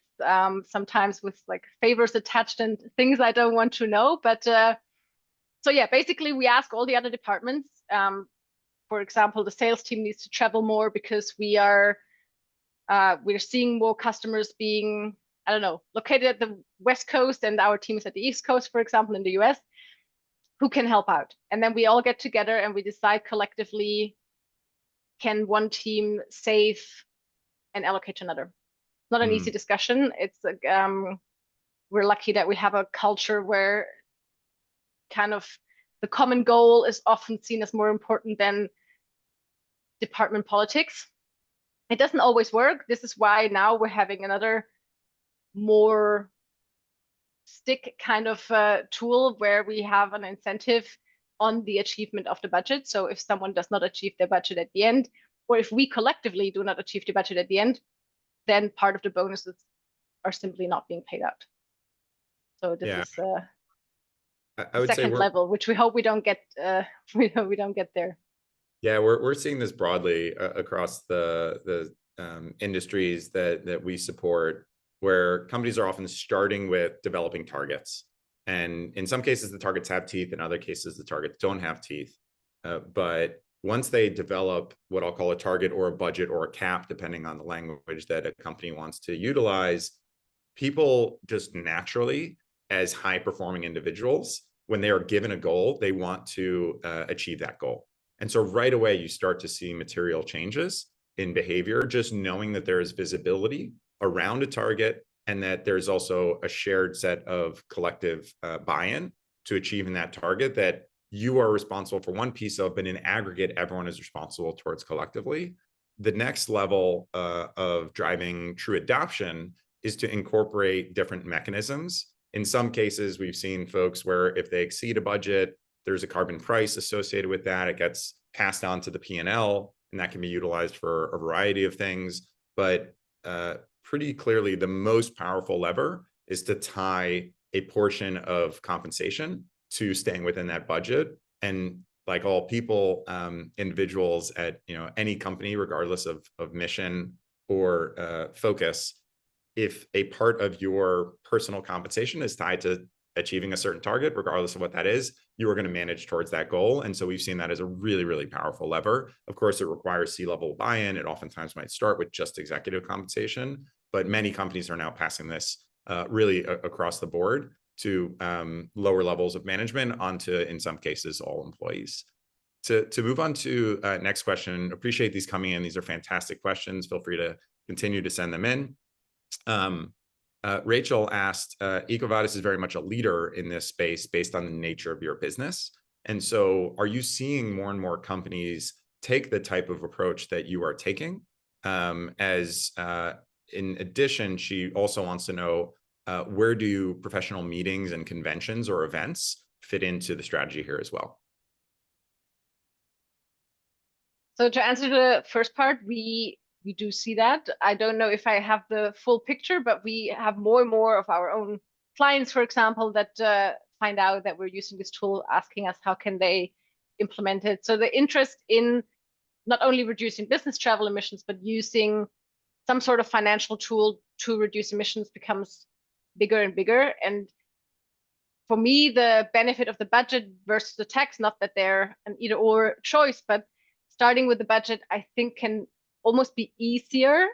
sometimes with like favors attached and things I don't want to know. But so yeah, basically we ask all the other departments. For example, the sales team needs to travel more because we're seeing more customers being, I don't know, located at the West Coast and our team is at the East Coast, for example, in the US. Who can help out? And then we all get together and we decide collectively, can one team save and allocate to another? Not an easy discussion. It's we're lucky that we have a culture where kind of the common goal is often seen as more important than department politics. It doesn't always work. This is why now we're having another more stick kind of tool where we have an incentive on the achievement of the budget. So if someone does not achieve their budget at the end, or if we collectively do not achieve the budget at the end, then part of the bonuses are simply not being paid out. So this is I would second say level, which we hope we don't get. We don't get there. Yeah, we're seeing this broadly across the industries that we support, where companies are often starting with developing targets. And in some cases, the targets have teeth. In other cases, the targets don't have teeth. But once they develop what I'll call a target or a budget or a cap, depending on the language that a company wants to utilize, people just naturally, as high-performing individuals, when they are given a goal, they want to achieve that goal. And so right away, you start to see material changes in behavior, just knowing that there is visibility around a target and that there's also a shared set of collective buy-in to achieving that target that you are responsible for one piece of, but in aggregate, everyone is responsible towards collectively. The next level of driving true adoption is to incorporate different mechanisms. In some cases, we've seen folks where if they exceed a budget, there's a carbon price associated with that. It gets passed on to the P&L, and that can be utilized for a variety of things. But pretty clearly, the most powerful lever is to tie a portion of compensation to staying within that budget. And like all people, individuals at any company, regardless of mission or focus, if a part of your personal compensation is tied to achieving a certain target, regardless of what that is, you are going to manage towards that goal. And so we've seen that as a really, really powerful lever. Of course, it requires C-level buy-in. It oftentimes might start with just executive compensation, but many companies are now passing this really across the board to lower levels of management onto, in some cases, all employees. To move on to next question, appreciate these coming in. These are fantastic questions. Feel free to continue to send them in. Rachel asked, Ecovadis is very much a leader in this space based on the nature of your business. And so are you seeing more and more companies take the type of approach that you are taking? In addition, she also wants to know, where do professional meetings and conventions or events fit into the strategy here as well? So to answer the first part, we do see that. I don't know if I have the full picture, but we have more and more of our own clients, for example, that find out that we're using this tool, asking us how can they implement it. So the interest in not only reducing business travel emissions, but using some sort of financial tool to reduce emissions becomes bigger and bigger. And for me, the benefit of the budget versus the tax, not that they're an either or choice, but starting with the budget, I think can almost be easier.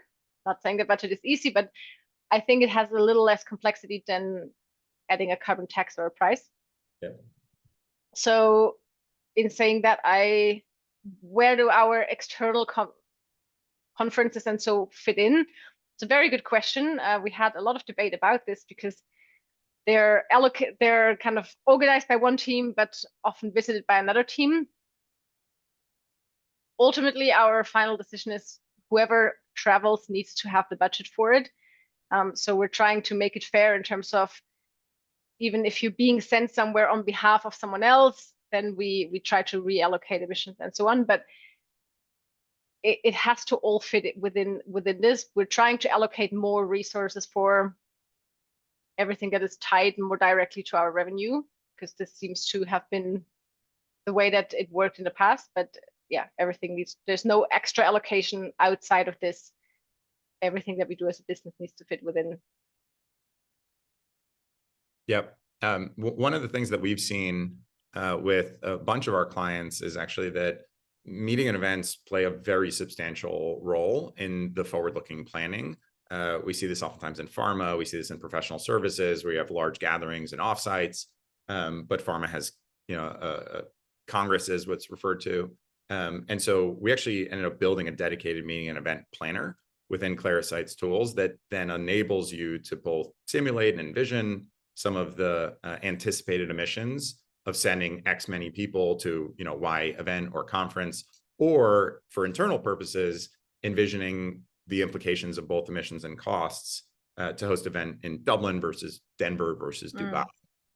Not saying the budget is easy, but I think it has a little less complexity than adding a carbon tax or a price. Yeah. So in saying that, where do our external conferences and so fit in? It's a very good question. We had a lot of debate about this because they're kind of organized by one team, but often visited by another team. Ultimately, our final decision is whoever travels needs to have the budget for it. So we're trying to make it fair in terms of, even if you're being sent somewhere on behalf of someone else, then we try to reallocate emissions and so on. But it has to all fit within this. We're trying to allocate more resources for everything that is tied more directly to our revenue, because this seems to have been the way that it worked in the past. But yeah, everything needs, there's no extra allocation outside of this everything that we do as a business needs to fit within. Yep. One of the things that we've seen with a bunch of our clients is actually that meeting and events play a very substantial role in the forward-looking planning. We see this oftentimes in pharma. We see this in professional services where you have large gatherings and offsites. But pharma has, Congress is what's referred to. And so we actually ended up building a dedicated meeting and event planner within Clarasight's tools that then enables you to both simulate and envision some of the anticipated emissions of sending X many people to, Y event or conference, or for internal purposes, envisioning the implications of both emissions and costs to host an event in Dublin versus Denver versus Dubai.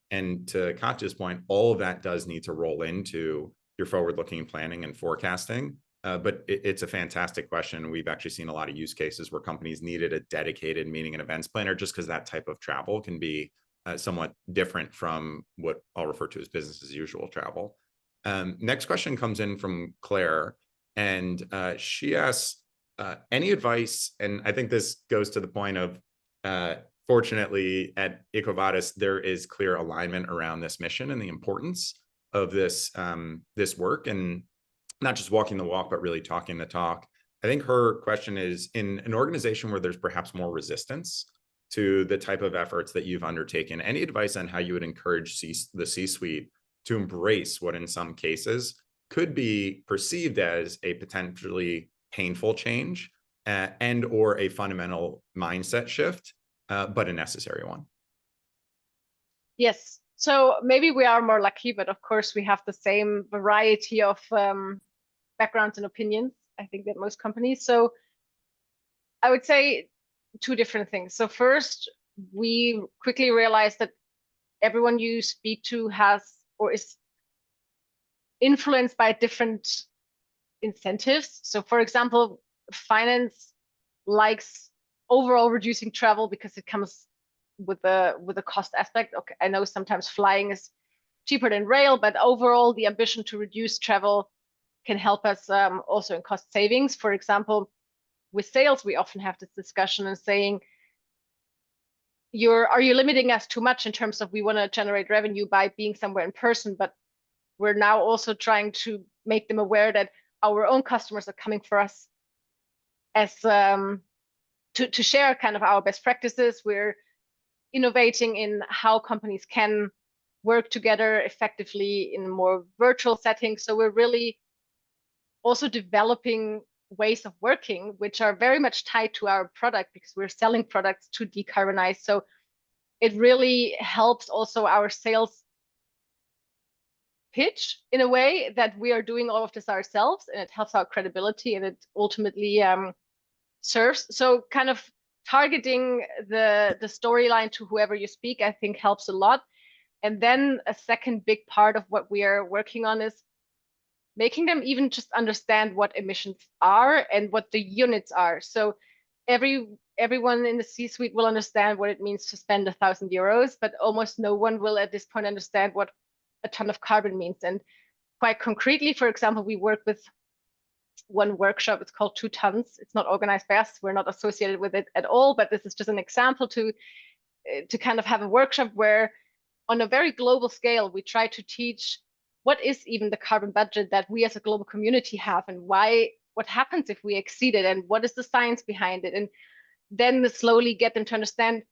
And to Katja's point, all of that does need to roll into your forward-looking planning and forecasting. But it's a fantastic question. We've actually seen a lot of use cases where companies needed a dedicated meeting and events planner just because that type of travel can be somewhat different from what I'll refer to as business as usual travel. Next question comes in from Claire, and she asks, any advice, and I think this goes to the point of, fortunately at Ecovadis, there is clear alignment around this mission and the importance of this, this work, and not just walking the walk, but really talking the talk. I think her question is, in an organization where there's perhaps more resistance to the type of efforts that you've undertaken, any advice on how you would encourage the C-suite to embrace what in some cases could be perceived as a potentially painful change and or a fundamental mindset shift, but a necessary one? Yes. So maybe we are more lucky, but of course we have the same variety of backgrounds and opinions, I think, that most companies. So I would say two different things. So first, we quickly realized that everyone you speak to has or is influenced by different incentives. So for example, finance likes overall reducing travel because it comes with a cost aspect. Okay, I know sometimes flying is cheaper than rail, but overall the ambition to reduce travel can help us also in cost savings. For example, with sales, we often have this discussion and saying, are you limiting us too much in terms of we want to generate revenue by being somewhere in person, but we're now also trying to make them aware that our own customers are coming for us as to share kind of our best practices. We're innovating in how companies can work together effectively in more virtual settings. So we're really also developing ways of working, which are very much tied to our product because we're selling products to decarbonize. So it really helps also our sales pitch in a way that we are doing all of this ourselves, and it helps our credibility, and it ultimately serves. So kind of targeting the storyline to whoever you speak, I think helps a lot. And then a second big part of what we are working on is making them even just understand what emissions are and what the units are. So everyone in the C-suite will understand what it means to spend 1,000 euros, but almost no one will at this point understand what a ton of carbon means. And quite concretely, for example, we work with one workshop, it's called 2 tons. It's not organized by us. We're not associated with it at all, but this is just an example to kind of have a workshop where on a very global scale, we try to teach what is even the carbon budget that we as a global community have, and what happens if we exceed it, and what is the science behind it. And then slowly get them to understand,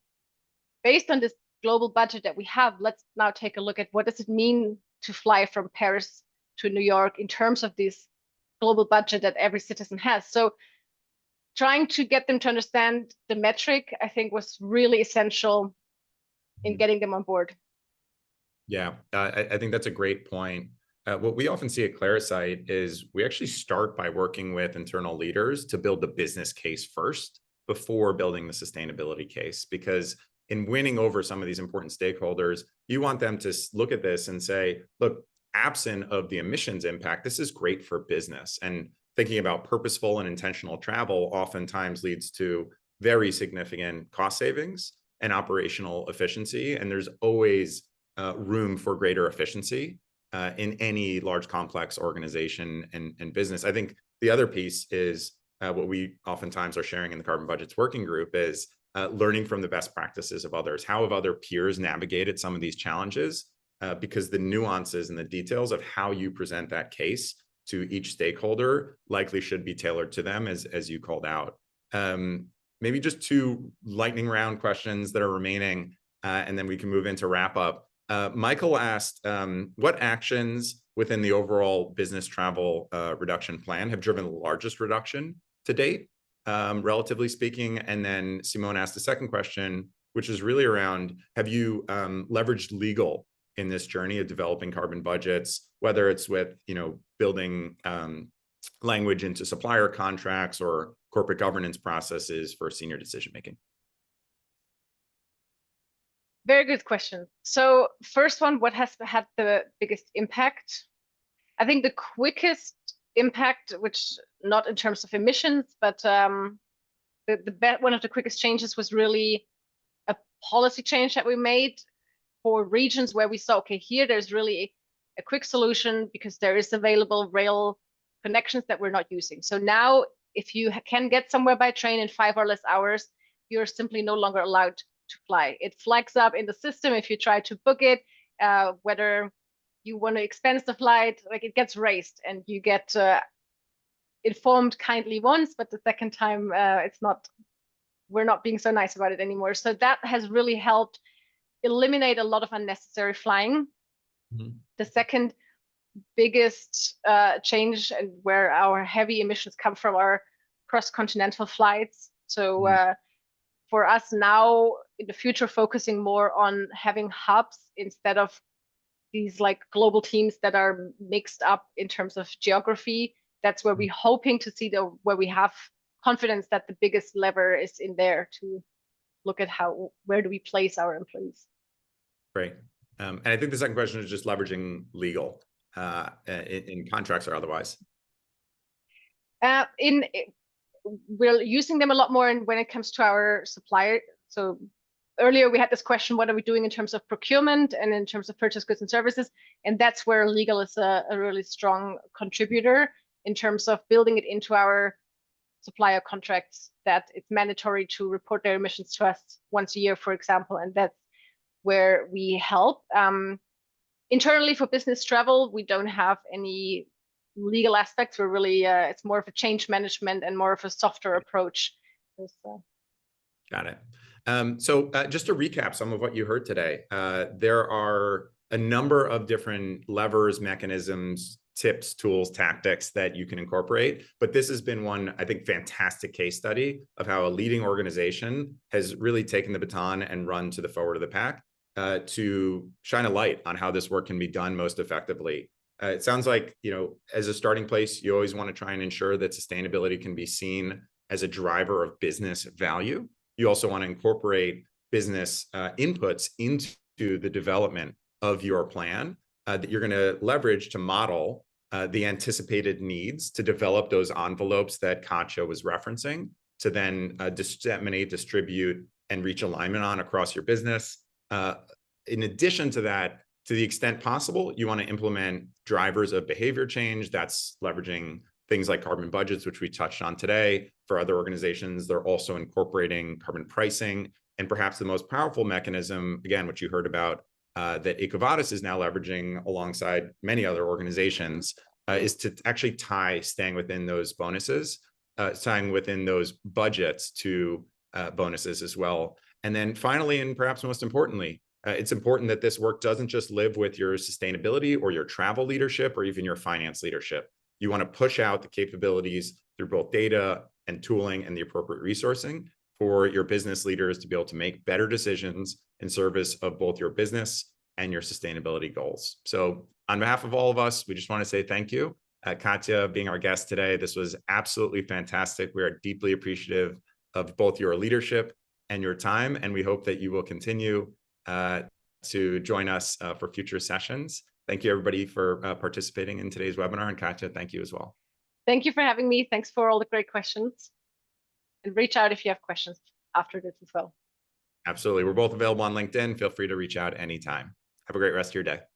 based on this global budget that we have, let's now take a look at what does it mean to fly from Paris to New York in terms of this global budget that every citizen has. So trying to get them to understand the metric, I think, was really essential in getting them on board. Yeah, I think that's a great point. What we often see at Clarasight is we actually start by working with internal leaders to build the business case first before building the sustainability case, because in winning over some of these important stakeholders, you want them to look at this and say, look, absent of the emissions impact, this is great for business. And thinking about purposeful and intentional travel oftentimes leads to very significant cost savings and operational efficiency. And there's always room for greater efficiency in any large complex organization and business. I think the other piece is what we oftentimes are sharing in the Carbon Budgets Working Group is learning from the best practices of others. How have other peers navigated some of these challenges? Because the nuances and the details of how you present that case to each stakeholder likely should be tailored to them, as you called out. Maybe just two lightning round questions that are remaining, and then we can move into wrap up. Michael asked, what actions within the overall business travel reduction plan have driven the largest reduction to date, relatively speaking? And then Simone asked the second question, which is really around, have you leveraged legal in this journey of developing carbon budgets, whether it's with building language into supplier contracts or corporate governance processes for senior decision making? Very good question. So first one, what has had the biggest impact? I think the quickest impact, which not in terms of emissions, but one of the quickest changes was really a policy change that we made for regions where we saw, okay, here there's really a quick solution because there is available rail connections that we're not using. So now if you can get somewhere by train in 5 or less hours, you're simply no longer allowed to fly. It flags up in the system if you try to book it, whether you want to expense the flight, like it gets raised and you get informed kindly once, but the second time we're not being so nice about it anymore. So that has really helped eliminate a lot of unnecessary flying. Mm-hmm. The second biggest change, and where our heavy emissions come from, are cross-continental flights. So for us now, in the future, focusing more on having hubs instead of these like global teams that are mixed up in terms of geography. That's where we're hoping to see where we have confidence that the biggest lever is in there to look at where do we place our employees. Great. And I think the second question is just leveraging legal in contracts or otherwise. We're using them a lot more when it comes to our supplier. So earlier we had this question, what are we doing in terms of procurement and in terms of purchase goods and services? And that's where legal is a really strong contributor in terms of building it into our supplier contracts, that it's mandatory to report their emissions to us once a year, for example, and that's where we help. Internally for business travel, we don't have any legal aspects. We're really, it's more of a change management and more of a softer approach. Got it. So just to recap some of what you heard today, there are a number of different levers, mechanisms, tips, tools, tactics that you can incorporate. But this has been one, I think, fantastic case study of how a leading organization has really taken the baton and run to the forward of the pack to shine a light on how this work can be done most effectively. It sounds like, as a starting place, you always want to try and ensure that sustainability can be seen as a driver of business value. You also want to incorporate business inputs into the development of your plan that you're going to leverage to model the anticipated needs to develop those envelopes that Katja was referencing, to then disseminate, distribute, and reach alignment on across your business. In addition to that, to the extent possible, you want to implement drivers of behavior change. That's leveraging things like carbon budgets, which we touched on today. For other organizations, they're also incorporating carbon pricing. And perhaps the most powerful mechanism, again, which you heard about, that Ecovadis is now leveraging alongside many other organizations, is to actually staying within those bonuses, tying within those budgets to bonuses as well. And then finally, and perhaps most importantly, it's important that this work doesn't just live with your sustainability or your travel leadership or even your finance leadership. You want to push out the capabilities through both data and tooling and the appropriate resourcing for your business leaders to be able to make better decisions in service of both your business and your sustainability goals. So on behalf of all of us, we just want to say thank you. Katja being our guest today, this was absolutely fantastic. We are deeply appreciative of both your leadership and your time, and we hope that you will continue to join us for future sessions. Thank you, everybody, for participating in today's webinar. And Katja, thank you as well. Thank you for having me. Thanks for all the great questions. And reach out if you have questions after this as well. Absolutely. We're both available on LinkedIn. Feel free to reach out anytime. Have a great rest of your day.